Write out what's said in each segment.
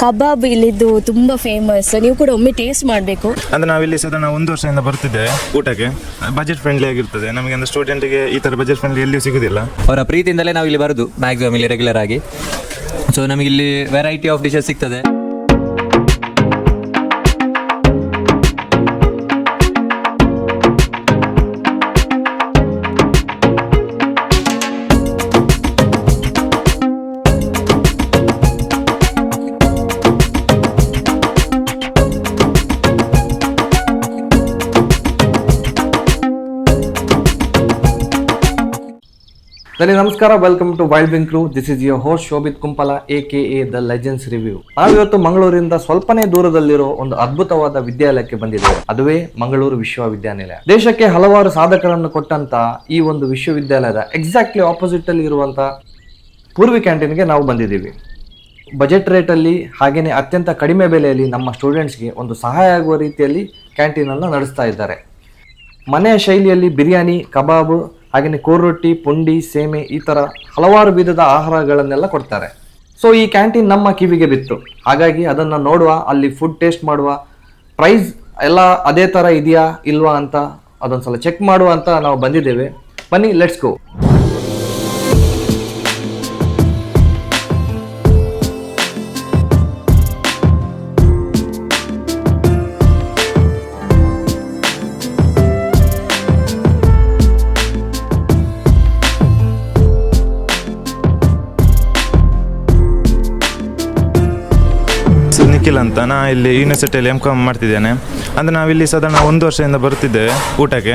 ಕಬಾಬ್ ಇಲ್ಲಿದ್ದು ತುಂಬ ಫೇಮಸ್, ನೀವು ಕೂಡ ಒಮ್ಮೆ ಟೇಸ್ಟ್ ಮಾಡಬೇಕು. ಅಂದರೆ ನಾವಿಲ್ಲಿ ಸಾಧಾರಣ 1 ವರ್ಷದಿಂದ ಬರ್ತಿದ್ದೇವೆ ಊಟಕ್ಕೆ. ಬಜೆಟ್ ಫ್ರೆಂಡ್ಲಿ ಆಗಿರ್ತದೆ ನಮಗೆ. ಅಂದರೆ ಸ್ಟೂಡೆಂಟಿಗೆ ಈ ಥರ ಬಜೆಟ್ ಫ್ರೆಂಡ್ಲಿ ಎಲ್ಲಿಯೂ ಸಿಗೋದಿಲ್ಲ. ಅವರ ಪ್ರೀತಿಯಿಂದಲೇ ನಾವು ಇಲ್ಲಿ ಬರೋದು ಮ್ಯಾಕ್ಸಿಮಮ್ ಇಲ್ಲಿ ರೆಗ್ಯುಲರ್ ಆಗಿ. ಸೊ ನಮಗಿಲ್ಲಿ ವೆರೈಟಿ ಆಫ್ ಡಿಶಸ್ ಸಿಗ್ತದೆ. ನಮಸ್ಕಾರ, welcome to Wild Wing Crew. This is your host Shobhith Kumpala AKA the legends review. ನಾವಿವತ್ತು ಮಂಗಳೂರಿಂದ ಸ್ವಲ್ಪನೇ ದೂರದಲ್ಲಿರೋ ಒಂದು ಅದ್ಭುತವಾದ ವಿದ್ಯಾಲಯಕ್ಕೆ ಬಂದಿದ್ದೇವೆ. ಅದುವೇ ಮಂಗಳೂರು ವಿಶ್ವವಿದ್ಯಾನಿಲಯ. ದೇಶಕ್ಕೆ ಹಲವಾರು ಸಾಧಕರನ್ನು ಕೊಟ್ಟಂತ ಈ ಒಂದು ವಿಶ್ವವಿದ್ಯಾಲಯದ ಎಕ್ಸಾಕ್ಟ್ಲಿ ಆಪೋಸಿಟ್ ಅಲ್ಲಿ ಇರುವಂತ ಪೂರ್ವಿ ಕ್ಯಾಂಟೀನ್ಗೆ ನಾವು ಬಂದಿದ್ದೀವಿ. ಬಜೆಟ್ ರೇಟಲ್ಲಿ ಹಾಗೇನೆ ಅತ್ಯಂತ ಕಡಿಮೆ ಬೆಲೆಯಲ್ಲಿ ನಮ್ಮ ಸ್ಟೂಡೆಂಟ್ಸ್ಗೆ ಒಂದು ಸಹಾಯ ಆಗುವ ರೀತಿಯಲ್ಲಿ ಕ್ಯಾಂಟೀನ್ ಅನ್ನು ನಡೆಸ್ತಾ ಇದ್ದಾರೆ. ಮನೆಯ ಶೈಲಿಯಲ್ಲಿ ಬಿರಿಯಾನಿ, ಕಬಾಬ್, ಹಾಗೆಯೇ ಕೋರೊಟ್ಟಿ, ಪುಂಡಿ, ಸೇಮೆ ಈ ಥರ ಹಲವಾರು ವಿಧದ ಆಹಾರಗಳನ್ನೆಲ್ಲ ಕೊಡ್ತಾರೆ. ಸೊ ಈ ಕ್ಯಾಂಟೀನ್ ನಮ್ಮ ಕಿವಿಗೆ ಬಿತ್ತು. ಹಾಗಾಗಿ ಅದನ್ನು ನೋಡುವ, ಅಲ್ಲಿ ಫುಡ್ ಟೇಸ್ಟ್ ಮಾಡುವ, ಪ್ರೈಸ್ ಎಲ್ಲ ಅದೇ ಥರ ಇದೆಯಾ ಇಲ್ವಾ ಅಂತ ಅದೊಂದ್ಸಲ ಚೆಕ್ ಮಾಡುವ ಅಂತ ನಾವು ಬಂದಿದ್ದೇವೆ. ಬನ್ನಿ, ಲೆಟ್ಸ್ ಗೋ. ನಿಖಿಲ್ ಅಂತ, ನಾ ಇಲ್ಲಿ ಯೂನಿವರ್ಸಿಟಿಯಲ್ಲಿ M.Com ಮಾಡ್ತಿದ್ದೇನೆ. ಅಂದರೆ ನಾವಿಲ್ಲಿ ಸಾಧಾರಣ 1 ವರ್ಷದಿಂದ ಬರುತ್ತಿದ್ದೇವೆ ಊಟಕ್ಕೆ.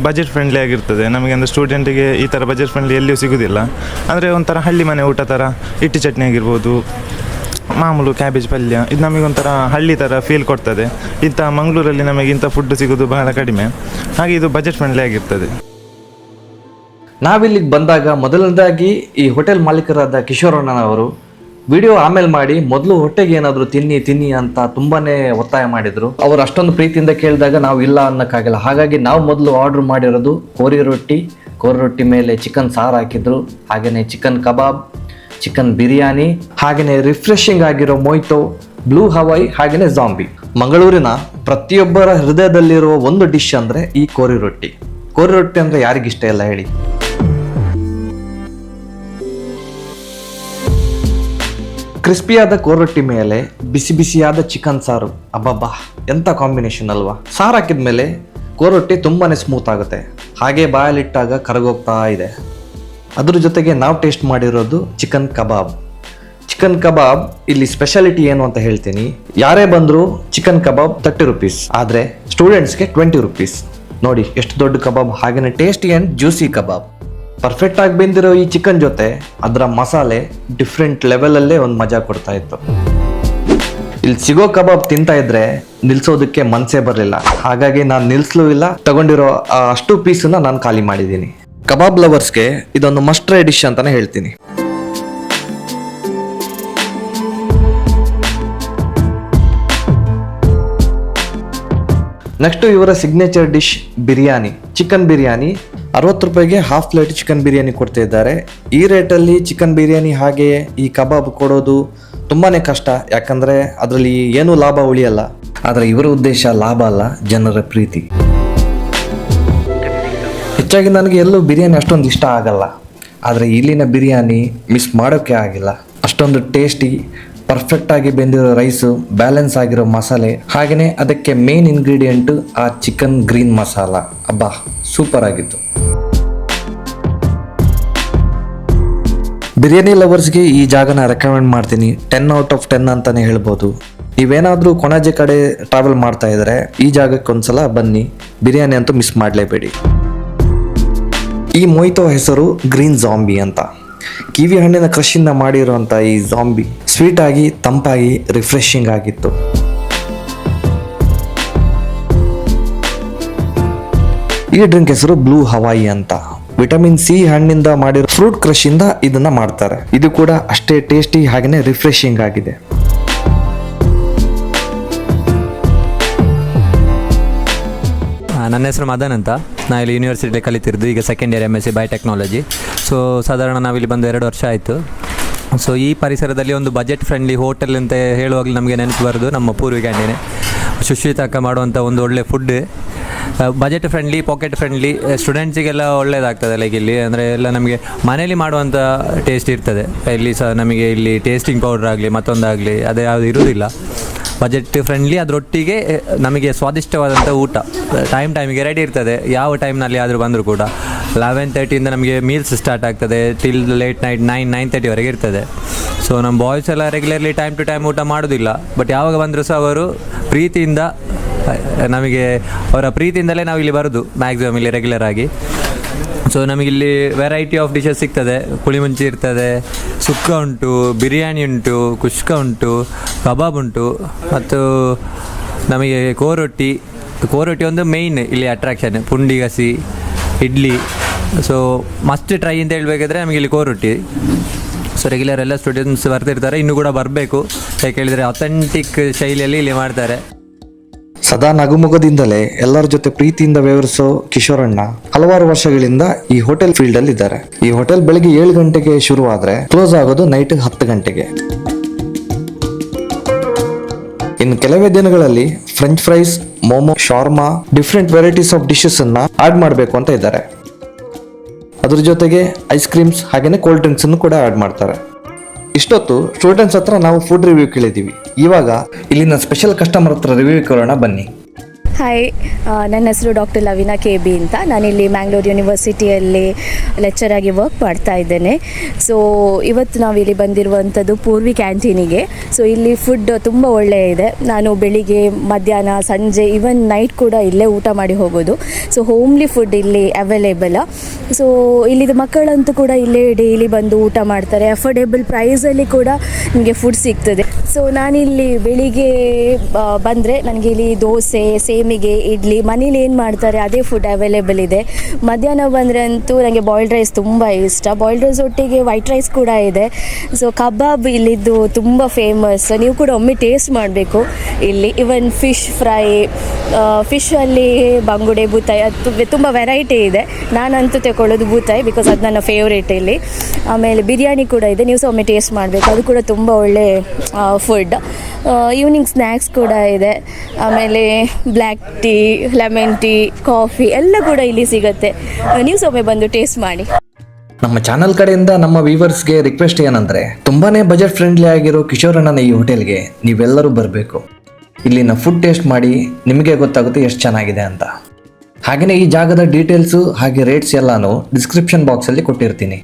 ಬಜೆಟ್ ಫ್ರೆಂಡ್ಲಿ ಆಗಿರ್ತದೆ ನಮಗೆ. ಅಂದರೆ ಸ್ಟೂಡೆಂಟಿಗೆ ಈ ಥರ ಬಜೆಟ್ ಫ್ರೆಂಡ್ಲಿ ಎಲ್ಲಿಯೂ ಸಿಗೋದಿಲ್ಲ. ಅಂದರೆ ಒಂಥರ ಹಳ್ಳಿ ಮನೆ ಊಟ ಥರ, ಹಿಟ್ಟು ಚಟ್ನಿ ಆಗಿರ್ಬೋದು, ಮಾಮೂಲು ಕ್ಯಾಬೇಜ್ ಪಲ್ಯ, ಇದು ನಮಗೊಂಥರ ಹಳ್ಳಿ ಥರ ಫೀಲ್ ಕೊಡ್ತದೆ. ಇಂಥ ಮಂಗಳೂರಲ್ಲಿ ನಮಗೆ ಇಂಥ ಫುಡ್ ಸಿಗೋದು ಬಹಳ ಕಡಿಮೆ. ಹಾಗೆ ಇದು ಬಜೆಟ್ ಫ್ರೆಂಡ್ಲಿ ಆಗಿರ್ತದೆ. ನಾವಿಲ್ಲಿಗೆ ಬಂದಾಗ ಮೊದಲನೇದಾಗಿ ಈ ಹೋಟೆಲ್ ಮಾಲೀಕರಾದ ಕಿಶೋರಣ್ಣನವರು ವಿಡಿಯೋ ಆಮೇಲೆ ಮಾಡಿ ಮೊದಲು ಹೊಟ್ಟೆಗೆ ಏನಾದರೂ ತಿನ್ನಿ ಅಂತ ತುಂಬಾನೇ ಒತ್ತಾಯ ಮಾಡಿದ್ರು. ಅವರು ಅಷ್ಟೊಂದು ಪ್ರೀತಿಯಿಂದ ಕೇಳಿದಾಗ ನಾವು ಇಲ್ಲ ಅನ್ನೋಕ್ಕಾಗಲ್ಲ. ಹಾಗಾಗಿ ನಾವು ಮೊದಲು ಆರ್ಡರ್ ಮಾಡಿರೋದು ಕೋರಿ ರೊಟ್ಟಿ ಮೇಲೆ ಚಿಕನ್ ಸಾರು ಹಾಕಿದ್ರು, ಹಾಗೆಯೇ ಚಿಕನ್ ಕಬಾಬ್, ಚಿಕನ್ ಬಿರಿಯಾನಿ, ಹಾಗೆಯೇ ರಿಫ್ರೆಶಿಂಗ್ ಆಗಿರೋ ಮೊಯ್ತೋ, ಬ್ಲೂ ಹವಾಯಿ, ಹಾಗೆಯೇ ಜಾಂಬಿ. ಮಂಗಳೂರಿನ ಪ್ರತಿಯೊಬ್ಬರ ಹೃದಯದಲ್ಲಿರುವ ಒಂದು ಡಿಶ್ ಅಂದರೆ ಈ ಕೋರಿ ರೊಟ್ಟಿ ಅಂದರೆ ಯಾರಿಗಿಷ್ಟ ಇಲ್ಲ ಹೇಳಿ. ಕ್ರಿಸ್ಪಿಯಾದ ಕೋರೊಟ್ಟಿ ಮೇಲೆ ಬಿಸಿ ಬಿಸಿಯಾದ ಚಿಕನ್ ಸಾರು, ಅಬ್ಬಬ್ಬಾ ಎಂಥ ಕಾಂಬಿನೇಷನ್ ಅಲ್ವಾ. ಸಾರು ಹಾಕಿದ ಮೇಲೆ ಕೋರೊಟ್ಟಿ ತುಂಬಾನೇ ಸ್ಮೂತ್ ಆಗುತ್ತೆ, ಹಾಗೆ ಬಾಯಲ್ಲಿಟ್ಟಾಗ ಕರಗೋಗ್ತಾ ಇದೆ. ಅದ್ರ ಜೊತೆಗೆ ನಾವು ಟೇಸ್ಟ್ ಮಾಡಿರೋದು ಚಿಕನ್ ಕಬಾಬ್. ಇಲ್ಲಿ ಸ್ಪೆಷಾಲಿಟಿ ಏನು ಅಂತ ಹೇಳ್ತೀನಿ. ಯಾರೇ ಬಂದರೂ ಚಿಕನ್ ಕಬಾಬ್ 30 rupees, ಆದರೆ ಸ್ಟೂಡೆಂಟ್ಸ್ಗೆ 20 rupees. ನೋಡಿ ಎಷ್ಟು ದೊಡ್ಡ ಕಬಾಬ್, ಹಾಗೆಯೇ tasty and juicy kebab. Perfect ಆಗಿ ಬೆಂದಿರೋ ಈ ಚಿಕನ್ ಜೊತೆ ಅದರ ಮಸಾಲೆ ಡಿಫ್ರೆಂಟ್ ಲೆವೆಲಲ್ಲೇ ಒಂದು ಮಜಾ ಕೊಡ್ತಾ ಇತ್ತು. ಇಲ್ಲಿ ಸಿಗೋ ಕಬಾಬ್ ತಿಂತಾ ಇದ್ರೆ ನಿಲ್ಸೋದಕ್ಕೆ ಮನಸ್ಸೇ ಬರಲಿಲ್ಲ. ಹಾಗಾಗಿ ನಾನು ನಿಲ್ಸಲೂ ಇಲ್ಲ, ತಗೊಂಡಿರೋ ಅಷ್ಟು ಪೀಸನ್ನ ನಾನು ಖಾಲಿ ಮಾಡಿದ್ದೀನಿ. ಕಬಾಬ್ ಲವರ್ಸ್ಗೆ ಇದೊಂದು ಮಸ್ಟ್ ಟ್ರೈ ಡಿಶ್ ಅಂತಾನೆ ಹೇಳ್ತೀನಿ. ನೆಕ್ಸ್ಟ್ ಇವರ signature dish biryani, chicken biryani. 60 ರೂಪಾಯಿಗೆ ಹಾಫ್ ಪ್ಲೇಟ್ ಚಿಕನ್ ಬಿರಿಯಾನಿ ಕೊಡ್ತಾ ಇದ್ದಾರೆ. ಈ ರೇಟಲ್ಲಿ ಚಿಕನ್ ಬಿರಿಯಾನಿ ಹಾಗೆಯೇ ಈ ಕಬಾಬ್ ಕೊಡೋದು ತುಂಬಾನೇ ಕಷ್ಟ, ಯಾಕಂದರೆ ಅದರಲ್ಲಿ ಏನೂ ಲಾಭ ಉಳಿಯಲ್ಲ. ಆದರೆ ಇವರ ಉದ್ದೇಶ ಲಾಭ ಅಲ್ಲ, ಜನರ ಪ್ರೀತಿ. ಹೆಚ್ಚಾಗಿ ನನಗೆ ಎಲ್ಲೂ ಬಿರಿಯಾನಿ ಅಷ್ಟೊಂದು ಇಷ್ಟ ಆಗಲ್ಲ, ಆದರೆ ಇಲ್ಲಿನ ಬಿರಿಯಾನಿ ಮಿಸ್ ಮಾಡೋಕ್ಕೆ ಆಗಿಲ್ಲ. ಅಷ್ಟೊಂದು ಟೇಸ್ಟಿ, ಪರ್ಫೆಕ್ಟಾಗಿ ಬೆಂದಿರೋ ರೈಸು, ಬ್ಯಾಲೆನ್ಸ್ ಆಗಿರೋ ಮಸಾಲೆ, ಹಾಗೆಯೇ ಅದಕ್ಕೆ ಮೇನ್ ಇಂಗ್ರೀಡಿಯೆಂಟು ಆ ಚಿಕನ್ ಗ್ರೀನ್ ಮಸಾಲ. ಅಬ್ಬಾ ಸೂಪರ್ ಆಗಿತ್ತು. ಬಿರಿಯಾನಿ ಲವರ್ಸ್ಗೆ ಈ ಜಾಗನ ರೆಕಮೆಂಡ್ ಮಾಡ್ತೀನಿ. 10 out of 10 ಅಂತಾನೆ ಹೇಳ್ಬೋದು. ನೀವೇನಾದರೂ ಕೊಣಾಜೆ ಕಡೆ ಟ್ರಾವೆಲ್ ಮಾಡ್ತಾ ಇದ್ರೆ ಈ ಜಾಗಕ್ಕೆ ಒಂದ್ಸಲ ಬನ್ನಿ, ಬಿರಿಯಾನಿ ಅಂತೂ ಮಿಸ್ ಮಾಡಲೇಬೇಡಿ. ಈ ಮೊಯ್ತೋ ಹೆಸರು ಗ್ರೀನ್ ಜಾಂಬಿ ಅಂತ. ಕಿವಿ ಹಣ್ಣಿನ ಕ್ರಷಿಂದ ಮಾಡಿರುವಂಥ ಈ ಜಾಂಬಿ ಸ್ವೀಟ್ ಆಗಿ, ತಂಪಾಗಿ, ರಿಫ್ರೆಶಿಂಗ್ ಆಗಿತ್ತು. ಈ ಡ್ರಿಂಕ್ ಹೆಸರು ಬ್ಲೂ ಹವಾಯಿ ಅಂತ. ವಿಟಮಿನ್ C ಹಣ್ಣಿಂದ ಮಾಡಿರೋ ಫ್ರೂಟ್ ಕ್ರಶ್ ಇಂದ ಇದನ್ನ ಮಾಡ್ತಾರೆ. ಇದು ಕೂಡ ಅಷ್ಟೇ ಟೇಸ್ಟಿ, ಹಾಗೆಯೇ ರಿಫ್ರೆಶಿಂಗ್ ಆಗಿದೆ. ನನ್ನ ಹೆಸರು ಮದನ್ ಅಂತ. ನಾನು ಇಲ್ಲಿ ಯೂನಿವರ್ಸಿಟಿಯಲ್ಲಿ ಕಲಿತಿರೋದು. ಈಗ 2nd year MSc biotechnology. So ಸಾಧಾರಣ ನಾವಿಲ್ಲಿ ಬಂದು 2 ವರ್ಷ ಆಯಿತು. ಸೊ ಈ ಪರಿಸರದಲ್ಲಿ ಒಂದು ಬಜೆಟ್ ಫ್ರೆಂಡ್ಲಿ ಹೋಟೆಲ್ ಅಂತ ಹೇಳುವಾಗಲೂ ನಮಗೆ ನೆನಪು ಬರೋದು ನಮ್ಮ ಪೂರ್ವಿ ಕ್ಯಾಂಟೀನ್. ಸುಶ್ರಿತ ಅಕ್ಕ ಮಾಡುವಂಥ ಒಂದು ಒಳ್ಳೆ food, budget friendly, pocket friendly, ಸ್ಟೂಡೆಂಟ್ಸಿಗೆಲ್ಲ ಒಳ್ಳೆಯದಾಗ್ತದೆ. ಲೈಕ್ ಇಲ್ಲಿ ಅಂದರೆ ಎಲ್ಲ ನಮಗೆ ಮನೇಲಿ ಮಾಡುವಂಥ ಟೇಸ್ಟ್ ಇರ್ತದೆ. ಇಲ್ಲಿ ಸಹ ನಮಗೆ ಇಲ್ಲಿ ಟೇಸ್ಟಿಂಗ್ ಪೌಡ್ರ್ ಆಗಲಿ ಮತ್ತೊಂದಾಗಲಿ ಅದು ಯಾವುದು ಇರುವುದಿಲ್ಲ. ಬಜೆಟ್ ಫ್ರೆಂಡ್ಲಿ, ಅದರೊಟ್ಟಿಗೆ ನಮಗೆ ಸ್ವಾದಿಷ್ಟವಾದಂಥ ಊಟ ಟೈಮಿಗೆ ರೆಡಿ ಇರ್ತದೆ. ಯಾವ ಟೈಮ್ನಲ್ಲಿ ಆದರೂ ಬಂದರೂ ಕೂಡ 11:30 ನಮಗೆ ಮೀಲ್ಸ್ ಸ್ಟಾರ್ಟ್ ಆಗ್ತದೆ ಟಿಲ್ ಲೇಟ್ ನೈಟ್ 9-9:30ವರೆಗೆ ಇರ್ತದೆ. ಸೊ ನಮ್ಮ ಬಾಯ್ಸ್ ಎಲ್ಲ ರೆಗ್ಯುಲರ್ಲಿ ಟೈಮ್ ಟು ಟೈಮ್ ಊಟ ಮಾಡೋದಿಲ್ಲ, ಬಟ್ ಯಾವಾಗ ಬಂದರೂ ಸಹ ಅವರು ಪ್ರೀತಿಯಿಂದ ನಮಗೆ ಅವರ ಪ್ರೀತಿಯಿಂದಲೇ ನಾವು ಇಲ್ಲಿ ಬರೋದು ಮ್ಯಾಕ್ಸಿಮಮ್ ಇಲ್ಲಿ ರೆಗ್ಯುಲರ್ ಆಗಿ. ಸೊ ನಮಗಿಲ್ಲಿ ವೆರೈಟಿ ಆಫ್ ಡಿಶಸ್ ಸಿಗ್ತದೆ. ಪುಳಿಮುಂಚಿ ಇರ್ತದೆ, ಸುಕ್ಕ ಉಂಟು, ಬಿರಿಯಾನಿ ಉಂಟು, ಕುಷ್ಕ ಉಂಟು, ಕಬಾಬ್ ಉಂಟು, ಮತ್ತು ನಮಗೆ ಕೋರೊಟ್ಟಿ ಒಂದು ಮೇಯ್ನ್ ಇಲ್ಲಿ ಅಟ್ರಾಕ್ಷನ್. ಪುಂಡಿ ಗಸಿ, ಇಡ್ಲಿ. ಸೊ ಮಸ್ಟ್ ಟ್ರೈ ಅಂತ ಹೇಳಬೇಕಾದ್ರೆ ನಮಗೆ ಇಲ್ಲಿ ಕೋರೊಟ್ಟಿ. ಸೊ ರೆಗ್ಯುಲರ್ ಎಲ್ಲ ಸ್ಟೂಡೆಂಟ್ಸ್ ಬರ್ತಿರ್ತಾರೆ, ಇನ್ನೂ ಕೂಡ ಬರಬೇಕು. ಯಾಕೆ ಹೇಳಿದರೆ ಅಥೆಂಟಿಕ್ ಶೈಲಿಯಲ್ಲಿ ಇಲ್ಲಿ ಮಾಡ್ತಾರೆ. ಸದಾ ನಗುಮುಗದಿಂದಲೇ ಎಲ್ಲರ ಜೊತೆ ಪ್ರೀತಿಯಿಂದ ವ್ಯವಹರಿಸೋ ಕಿಶೋರಣ್ಣ ಹಲವಾರು ವರ್ಷಗಳಿಂದ ಈ ಹೋಟೆಲ್ ಫೀಲ್ಡ್ ಅಲ್ಲಿ ಇದ್ದಾರೆ. ಈ ಹೋಟೆಲ್ ಬೆಳಿಗ್ಗೆ 7 ಗಂಟೆಗೆ ಶುರುವಾದ್ರೆ ಕ್ಲೋಸ್ ಆಗೋದು ನೈಟ್ 10 ಗಂಟೆಗೆ. ಇನ್ನು ಕೆಲವೇ ದಿನಗಳಲ್ಲಿ French fries, momo, shawarma, different varieties of dishes ಅನ್ನ ಆಡ್ ಮಾಡಬೇಕು ಅಂತ ಇದ್ದಾರೆ. ಅದ್ರ ಜೊತೆಗೆ ಐಸ್ ಕ್ರೀಮ್ಸ್ ಹಾಗೇನೆ ಕೋಲ್ಡ್ ಡ್ರಿಂಕ್ಸ್ ಅನ್ನು ಕೂಡ ಆಡ್ ಮಾಡ್ತಾರೆ. ಇಷ್ಟೊತ್ತು ಸ್ಟೂಡೆಂಟ್ಸ್ ಹತ್ರ ನಾವು ಫುಡ್ ರಿವ್ಯೂ ಕೇಳಿದ್ದೀವಿ. ಇವಾಗ ಇಲ್ಲಿನ ಸ್ಪೆಷಲ್ ಕಸ್ಟಮರ್ ಹತ್ರ ರಿವ್ಯೂ ಕೇಳೋಣ ಬನ್ನಿ. ಹಾಯ್, ನನ್ನ ಹೆಸರು ಡಾಕ್ಟರ್ ಲವಿನಾ KB ಅಂತ. ನಾನಿಲ್ಲಿ ಮ್ಯಾಂಗ್ಳೂರ್ ಯೂನಿವರ್ಸಿಟಿಯಲ್ಲಿ ಲೆಕ್ಚರ್ ಆಗಿ ವರ್ಕ್ ಮಾಡ್ತಾ ಇದ್ದೇನೆ. ಸೊ ಇವತ್ತು ನಾವಿಲ್ಲಿ ಬಂದಿರುವಂಥದ್ದು ಪೂರ್ವಿ ಕ್ಯಾಂಟೀನಿಗೆ. ಸೊ ಇಲ್ಲಿ ಫುಡ್ ತುಂಬ ಒಳ್ಳೆಯ ಇದೆ. ನಾನು ಬೆಳಿಗ್ಗೆ, ಮಧ್ಯಾಹ್ನ, ಸಂಜೆ, ಈವನ್ ನೈಟ್ ಕೂಡ ಇಲ್ಲೇ ಊಟ ಮಾಡಿ ಹೋಗೋದು. ಸೊ ಹೋಮ್ಲಿ ಫುಡ್ ಇಲ್ಲಿ ಅವೈಲೇಬಲ್. ಸೊ ಇಲ್ಲಿದ ಮಕ್ಕಳಂತೂ ಕೂಡ ಇಲ್ಲೇ ಡೈಲಿ ಬಂದು ಊಟ ಮಾಡ್ತಾರೆ. ಅಫೋರ್ಡೆಬಲ್ ಪ್ರೈಸಲ್ಲಿ ಕೂಡ ನಿಮಗೆ ಫುಡ್ ಸಿಗ್ತದೆ. ಸೊ ನಾನಿಲ್ಲಿ ಬೆಳಿಗ್ಗೆ ಬಂದರೆ ನನಗೆ ಇಲ್ಲಿ ದೋಸೆ, ಸೇಮಿಗೆ, ಇಡ್ಲಿ, ಮನೇಲಿ ಏನು ಮಾಡ್ತಾರೆ ಅದೇ ಫುಡ್ ಅವೈಲೇಬಲ್ ಇದೆ. ಮಧ್ಯಾಹ್ನ ಬಂದರೆ ಅಂತೂ ನನಗೆ ಬಾಯ್ಲ್ಡ್ ರೈಸ್ ತುಂಬ ಇಷ್ಟ. ಬಾಯ್ಲ್ಡ್ ರೈಸ್ ಒಟ್ಟಿಗೆ ವೈಟ್ ರೈಸ್ ಕೂಡ ಇದೆ. ಸೊ ಕಬಾಬ್ ಇಲ್ಲಿದ್ದು ತುಂಬ ಫೇಮಸ್. ನೀವು ಕೂಡ ಒಮ್ಮೆ ಟೇಸ್ಟ್ ಮಾಡಬೇಕು ಇಲ್ಲಿ. ಇವನ್ ಫಿಶ್ ಫ್ರೈ, ಫಿಶಲ್ಲಿ ಬಂಗುಡೆ, ಬೂತಾಯಿ, ಅದು ತುಂಬ ವೆರೈಟಿ ಇದೆ. ನಾನಂತೂ ತಗೊಳ್ಳೋದು ಬೂತಾಯಿ, ಬಿಕಾಸ್ ಅದು ನನ್ನ ಫೇವ್ರೇಟ್ ಇಲ್ಲಿ. ಆಮೇಲೆ ಬಿರಿಯಾನಿ ಕೂಡ ಇದೆ, ನೀವು ಸಹ ಒಮ್ಮೆ ಟೇಸ್ಟ್ ಮಾಡಬೇಕು, ಅದು ಕೂಡ ತುಂಬ ಒಳ್ಳೆ ಫುಡ್. ಈವ್ನಿಂಗ್ ಸ್ನ್ಯಾಕ್ಸ್ ಕೂಡ ಇದೆ. ಆಮೇಲೆ black tea, lemon tea, coffee ಎಲ್ಲ ಕೂಡ ಇಲ್ಲಿ ಸಿಗುತ್ತೆ. ನೀವು ಸಹ ಒಮ್ಮೆ ಬಂದು ಟೇಸ್ಟ್ ಮಾಡಿ. ನಮ್ಮ ಚಾನಲ್ ಕಡೆಯಿಂದ ನಮ್ಮ ವ್ಯೂವರ್ಸ್ಗೆ ರಿಕ್ವೆಸ್ಟ್ ಏನಂದ್ರೆ, ತುಂಬಾನೇ ಬಜೆಟ್ ಫ್ರೆಂಡ್ಲಿ ಆಗಿರೋ ಕಿಶೋರಣ್ಣನ ಈ ಹೋಟೆಲ್ಗೆ ನೀವೆಲ್ಲರೂ ಬರಬೇಕು. ಇಲ್ಲಿನ ಫುಡ್ ಟೇಸ್ಟ್ ಮಾಡಿ ನಿಮಗೆ ಗೊತ್ತಾಗುತ್ತೆ ಎಷ್ಟು ಚೆನ್ನಾಗಿದೆ ಅಂತ. ಹಾಗೆಯೇ ಈ ಜಾಗದ ಡೀಟೇಲ್ಸು ಹಾಗೆ ರೇಟ್ಸ್ ಎಲ್ಲಾನು ಡಿಸ್ಕ್ರಿಪ್ಷನ್ ಬಾಕ್ಸಲ್ಲಿ ಕೊಟ್ಟಿರ್ತೀನಿ.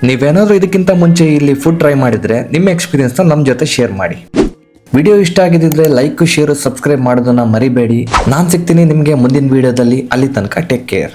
ನೀವೇನಾದರೂ ಇದಕ್ಕಿಂತ ಮುಂಚೆ ಇಲ್ಲಿ ಫುಡ್ ಟ್ರೈ ಮಾಡಿದರೆ ನಿಮ್ಮ ಎಕ್ಸ್ಪೀರಿಯನ್ಸ್ನ ನಮ್ಮ ಜೊತೆ ಶೇರ್ ಮಾಡಿ. ವಿಡಿಯೋ ಇಷ್ಟ ಆಗಿದ್ದರೆ ಲೈಕ್, ಶೇರ್, ಸಬ್ಸ್ಕ್ರೈಬ್ ಮಾಡೋದನ್ನ ಮರಿಬೇಡಿ. ನಾನು ಸಿಗ್ತೀನಿ ನಿಮಗೆ ಮುಂದಿನ ವಿಡಿಯೋದಲ್ಲಿ. ಅಲ್ಲಿ ತನಕ ಟೇಕ್ ಕೇರ್.